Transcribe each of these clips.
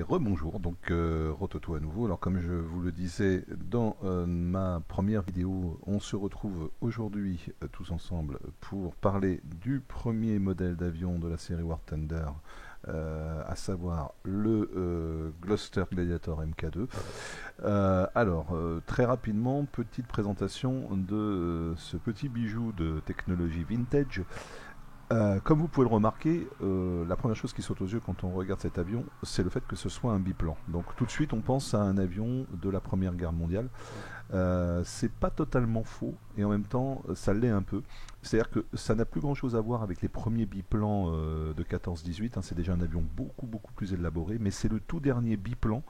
Et rebonjour, donc Rototo à nouveau. Alors comme je vous le disais dans ma première vidéo, on se retrouve aujourd'hui tous ensemble pour parler du premier modèle d'avion de la série War Thunder, à savoir le Gloster Gladiator Mk2. Très rapidement, petite présentation de ce petit bijou de technologie vintage. Comme vous pouvez le remarquer, la première chose qui saute aux yeux quand on regarde cet avion, c'est le fait que ce soit un biplan. Donc tout de suite, on pense à un avion de la Première Guerre mondiale. C'est pas totalement faux, et en même temps, ça l'est un peu. C'est-à-dire que ça n'a plus grand-chose à voir avec les premiers biplans de 14-18. Hein, c'est déjà un avion beaucoup plus élaboré, mais c'est le tout dernier biplan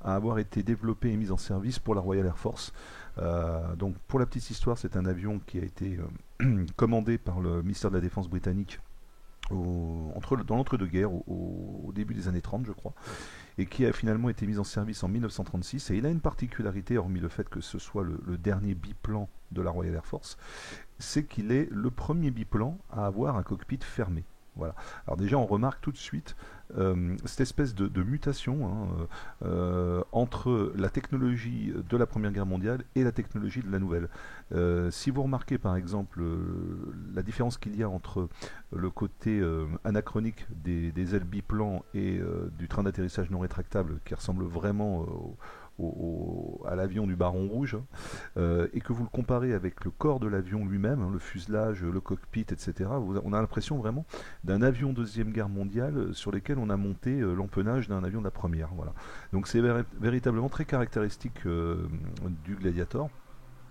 à avoir été développé et mis en service pour la Royal Air Force. Donc pour la petite histoire, c'est un avion qui a été commandé par le ministère de la Défense britannique dans l'entre-deux-guerres, au début des années 30 je crois, et qui a finalement été mis en service en 1936. Et il a une particularité, hormis le fait que ce soit le dernier biplan de la Royal Air Force, c'est qu'il est le premier biplan à avoir un cockpit fermé. Voilà. Alors déjà, on remarque tout de suite cette espèce de mutation entre la technologie de la Première Guerre mondiale et la technologie de la nouvelle. Si vous remarquez par exemple la différence qu'il y a entre le côté anachronique des ailes biplans et du train d'atterrissage non rétractable qui ressemble vraiment à l'avion du Baron Rouge, et que vous le comparez avec le corps de l'avion lui-même, hein, le fuselage, le cockpit, etc., on a l'impression vraiment d'un avion Deuxième Guerre mondiale sur lequel on a monté l'empennage d'un avion de la Première. Voilà. Donc c'est véritablement très caractéristique du Gladiator.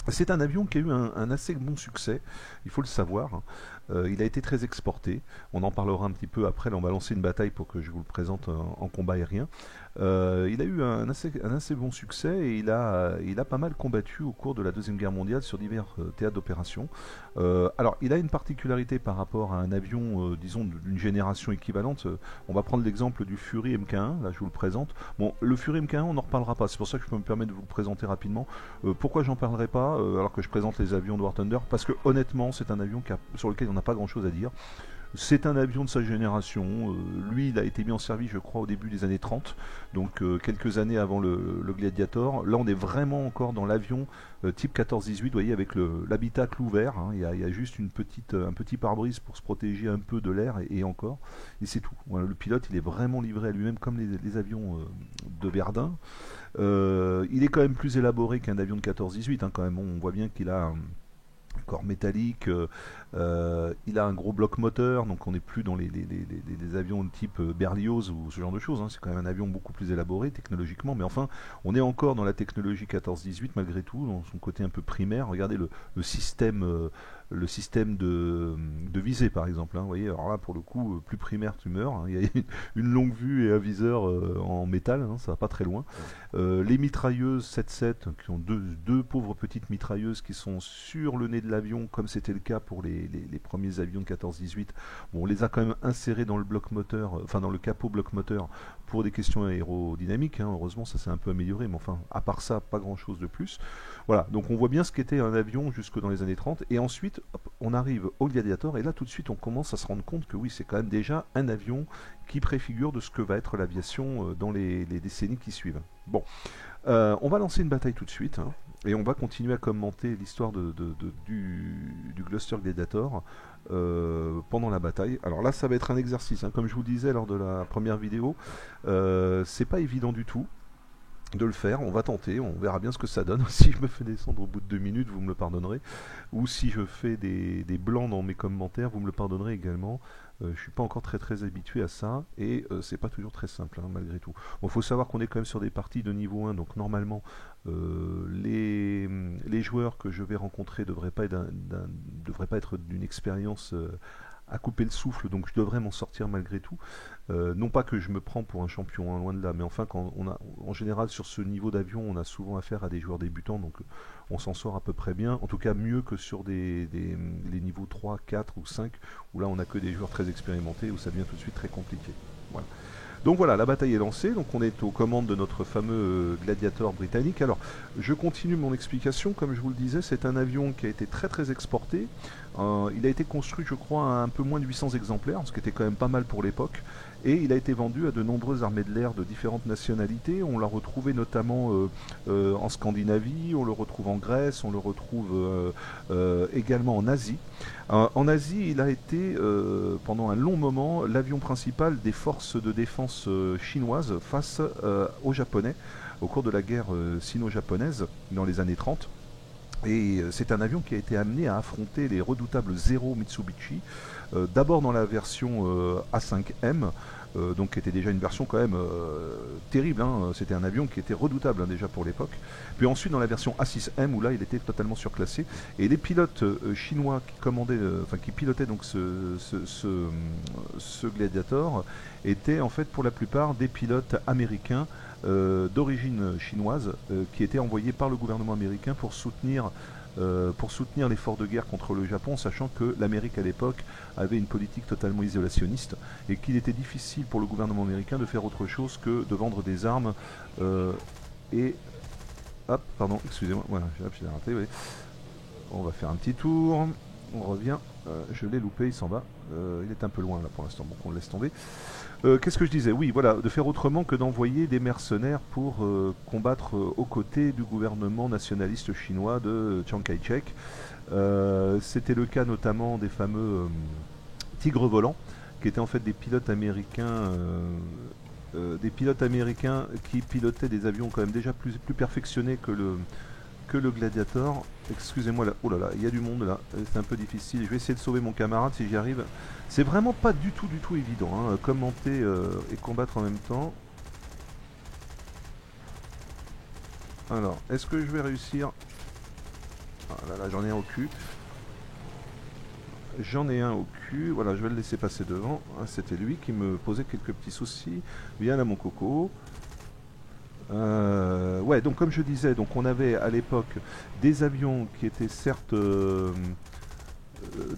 C'est un avion qui a eu un assez bon succès, il faut le savoir. Hein. Il a été très exporté. On en parlera un petit peu après. Là, on va lancer une bataille pour que je vous le présente en combat aérien. Il a eu un assez bon succès et il a pas mal combattu au cours de la Deuxième Guerre mondiale sur divers théâtres d'opération. Alors, il a une particularité par rapport à un avion, disons, d'une génération équivalente. On va prendre l'exemple du Fury Mk1. Là, je vous le présente. Bon, le Fury Mk1, on n'en reparlera pas. C'est pour ça que je peux me permettre de vous le présenter rapidement. Pourquoi j'en parlerai pas alors que je présente les avions de War Thunder? Parce que honnêtement, c'est un avion sur lequel on n'a pas grand chose à dire. C'est un avion de sa génération. Lui, il a été mis en service, je crois, au début des années 30, donc quelques années avant le Gladiator. Là, on est vraiment encore dans l'avion type 14-18, vous voyez, avec l'habitacle ouvert. Hein. Il y a juste un petit pare-brise pour se protéger un peu de l'air, et encore. Et c'est tout. Voilà, le pilote, il est vraiment livré à lui-même, comme les avions de Verdun. Il est quand même plus élaboré qu'un avion de 14-18. Hein, quand même, on voit bien qu'il a corps métallique, il a un gros bloc moteur, donc on n'est plus dans les avions de type Berlioz ou ce genre de choses, hein. C'est quand même un avion beaucoup plus élaboré technologiquement, mais enfin on est encore dans la technologie 14-18 malgré tout, dans son côté un peu primaire. Regardez le système de visée par exemple, hein. Vous voyez, alors là pour le coup plus primaire tu meurs, hein. Il y a une longue vue et un viseur en métal, hein, ça va pas très loin. Les mitrailleuses 7-7 qui ont deux pauvres petites mitrailleuses qui sont sur le nez de l'avion, comme c'était le cas pour les premiers avions de 14-18. Bon, on les a quand même insérés dans le bloc moteur, enfin dans le capot bloc moteur pour des questions aérodynamiques, hein. Heureusement ça s'est un peu amélioré, mais enfin à part ça pas grand chose de plus. Voilà, donc on voit bien ce qu'était un avion jusque dans les années 30, et ensuite hop, on arrive au Gladiator, et là tout de suite on commence à se rendre compte que oui, c'est quand même déjà un avion qui préfigure de ce que va être l'aviation dans les décennies qui suivent. Bon, on va lancer une bataille tout de suite, hein, et on va continuer à commenter l'histoire du Gloster Gladiator pendant la bataille. Alors là, ça va être un exercice, hein, comme je vous le disais lors de la première vidéo, c'est pas évident du tout de le faire. On va tenter, on verra bien ce que ça donne. Si je me fais descendre au bout de 2 minutes, vous me le pardonnerez, ou si je fais des blancs dans mes commentaires, vous me le pardonnerez également. Je suis pas encore très habitué à ça, et c'est pas toujours très simple, hein, malgré tout. Bon, faut savoir qu'on est quand même sur des parties de niveau 1, donc normalement les joueurs que je vais rencontrer devraient pas être d'une expérience à couper le souffle, donc je devrais m'en sortir malgré tout. Non pas que je me prends pour un champion, hein, loin de là, mais enfin, en général sur ce niveau d'avion, on a souvent affaire à des joueurs débutants, donc on s'en sort à peu près bien, en tout cas mieux que sur les niveaux 3, 4 ou 5, où là on n'a que des joueurs très expérimentés, où ça devient tout de suite très compliqué. Voilà. Donc voilà, la bataille est lancée, donc on est aux commandes de notre fameux Gladiator britannique. Alors, je continue mon explication, comme je vous le disais, c'est un avion qui a été très exporté. Il a été construit, je crois, à un peu moins de 800 exemplaires, ce qui était quand même pas mal pour l'époque. et il a été vendu à de nombreuses armées de l'air de différentes nationalités. On l'a retrouvé notamment en Scandinavie, on le retrouve en Grèce, on le retrouve également en Asie. En Asie, il a été pendant un long moment l'avion principal des forces de défense chinoises face aux Japonais au cours de la guerre sino-japonaise dans les années 30. Et c'est un avion qui a été amené à affronter les redoutables Zero Mitsubishi, d'abord dans la version A5M, donc qui était déjà une version quand même terrible, hein. C'était un avion qui était redoutable hein, déjà pour l'époque. Puis ensuite dans la version A6M où là il était totalement surclassé. Et les pilotes chinois qui commandaient, enfin qui pilotaient donc ce Gladiator étaient en fait pour la plupart des pilotes américains d'origine chinoise qui étaient envoyés par le gouvernement américain pour soutenir l'effort de guerre contre le Japon, sachant que l'Amérique à l'époque avait une politique totalement isolationniste et qu'il était difficile pour le gouvernement américain de faire autre chose que de vendre des armes et... Hop, pardon, excusez-moi, voilà, j'ai raté, oui. On va faire un petit tour, on revient, je l'ai loupé, il s'en va, il est un peu loin là pour l'instant, donc on le laisse tomber. Qu'est-ce que je disais? Oui, voilà, de faire autrement que d'envoyer des mercenaires pour combattre aux côtés du gouvernement nationaliste chinois de Chiang Kai-shek. C'était le cas notamment des fameux tigres volants, qui étaient en fait des pilotes américains qui pilotaient des avions quand même déjà plus perfectionnés que le Gladiator. Excusez-moi, là, oh là là, il y a du monde là, c'est un peu difficile. Je vais essayer de sauver mon camarade si j'y arrive. C'est vraiment pas du tout évident, hein, commenter et combattre en même temps. Alors, est-ce que je vais réussir? Ah là là, j'en ai un au cul. J'en ai un au cul, voilà, je vais le laisser passer devant. Ah, c'était lui qui me posait quelques petits soucis. Viens là mon coco. Ouais, donc comme je disais, donc on avait à l'époque des avions qui étaient certes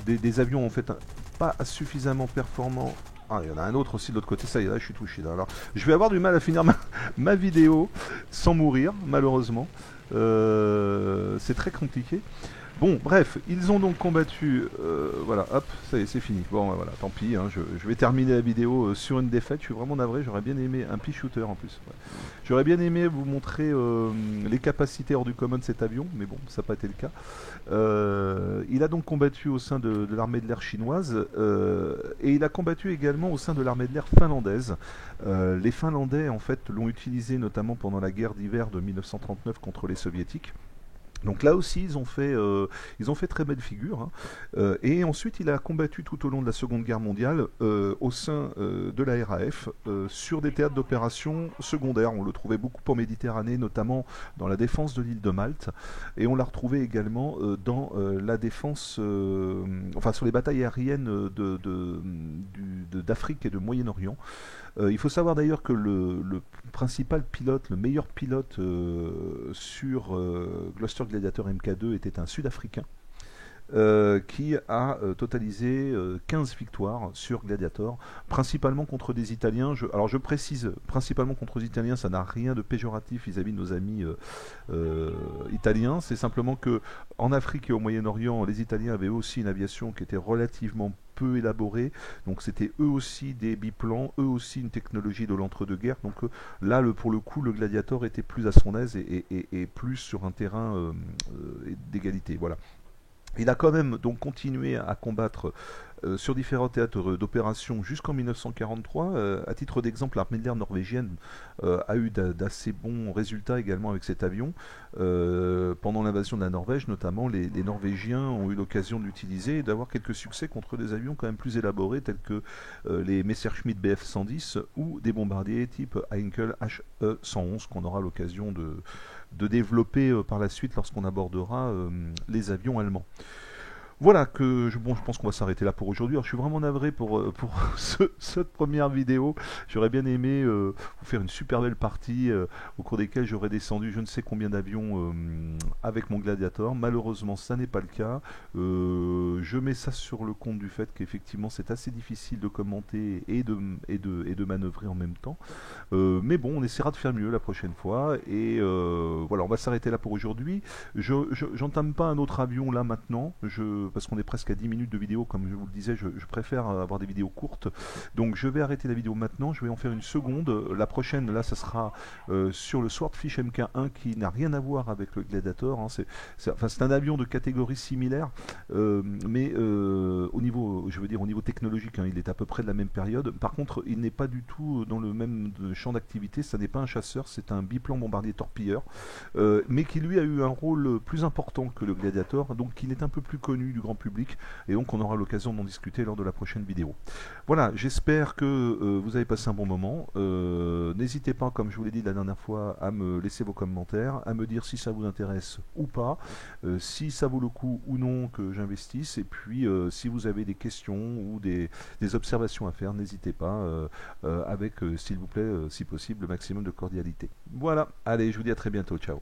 des avions en fait pas suffisamment performants. Ah, il y en a un autre aussi de l'autre côté, ça y est, là je suis touché. Là. Alors, je vais avoir du mal à finir ma vidéo sans mourir, malheureusement. C'est très compliqué. Bon, bref, ils ont donc combattu, voilà, hop, ça y est, c'est fini. Bon, voilà, tant pis, hein, je vais terminer la vidéo sur une défaite. Je suis vraiment navré, j'aurais bien aimé un pea shooter en plus. Ouais. J'aurais bien aimé vous montrer les capacités hors du commun de cet avion, mais bon, ça n'a pas été le cas. Il a donc combattu au sein de l'armée de l'air chinoise et il a combattu également au sein de l'armée de l'air finlandaise. Les Finlandais, en fait, l'ont utilisé notamment pendant la guerre d'hiver de 1939 contre les Soviétiques. Donc là aussi, ils ont fait très belle figure. Hein. Et ensuite, il a combattu tout au long de la Seconde Guerre mondiale au sein de la RAF sur des théâtres d'opération secondaires. On le trouvait beaucoup en Méditerranée, notamment dans la défense de l'île de Malte. Et on l'a retrouvé également dans la défense, enfin sur les batailles aériennes d'Afrique et de Moyen-Orient. Il faut savoir d'ailleurs que le principal pilote, le meilleur pilote sur Gloster Gladiator Mk2 était un Sud-Africain qui a totalisé 15 victoires sur Gladiator, principalement contre des Italiens. Alors je précise, principalement contre des Italiens, ça n'a rien de péjoratif vis-à-vis de nos amis italiens. C'est simplement que en Afrique et au Moyen-Orient, les Italiens avaient aussi une aviation qui était relativement peu élaborée, donc c'était eux aussi des biplans, eux aussi une technologie de l'entre-deux-guerres, donc là pour le coup le Gladiator était plus à son aise et plus sur un terrain d'égalité, voilà. Il a quand même donc continué à combattre sur différents théâtres d'opération jusqu'en 1943. À titre d'exemple, l'armée de l'air norvégienne a eu d'assez bons résultats également avec cet avion. Pendant l'invasion de la Norvège, notamment, les Norvégiens ont eu l'occasion de l'utiliser et d'avoir quelques succès contre des avions quand même plus élaborés tels que les Messerschmitt Bf 110 ou des bombardiers type Heinkel HE 111 qu'on aura l'occasion de développer par la suite lorsqu'on abordera les avions allemands. Voilà que je pense qu'on va s'arrêter là pour aujourd'hui. Alors je suis vraiment navré pour cette première vidéo. J'aurais bien aimé vous faire une super belle partie au cours desquelles j'aurais descendu je ne sais combien d'avions avec mon Gladiator. Malheureusement ça n'est pas le cas. Je mets ça sur le compte du fait qu'effectivement c'est assez difficile de commenter et de manœuvrer en même temps. Mais bon, on essaiera de faire mieux la prochaine fois. Et voilà, on va s'arrêter là pour aujourd'hui. J'entame pas un autre avion là maintenant. parce qu'on est presque à 10 minutes de vidéo, comme je vous le disais, je préfère avoir des vidéos courtes. Donc je vais arrêter la vidéo maintenant, je vais en faire une seconde. La prochaine, là, ça sera sur le Swordfish Mk1 qui n'a rien à voir avec le Gladiator. Hein. C'est un avion de catégorie similaire, mais au niveau, je veux dire, au niveau technologique, hein, il est à peu près de la même période. Par contre, il n'est pas du tout dans le même champ d'activité. Ça n'est pas un chasseur, c'est un biplan bombardier torpilleur, mais qui lui a eu un rôle plus important que le Gladiator, donc qui est un peu plus connu du grand public, et donc on aura l'occasion d'en discuter lors de la prochaine vidéo. Voilà, j'espère que vous avez passé un bon moment. N'hésitez pas, comme je vous l'ai dit la dernière fois, à me laisser vos commentaires, à me dire si ça vous intéresse ou pas, si ça vaut le coup ou non que j'investisse, et puis si vous avez des questions ou des observations à faire, n'hésitez pas, avec, s'il vous plaît, si possible, le maximum de cordialité. Voilà, allez, je vous dis à très bientôt, ciao.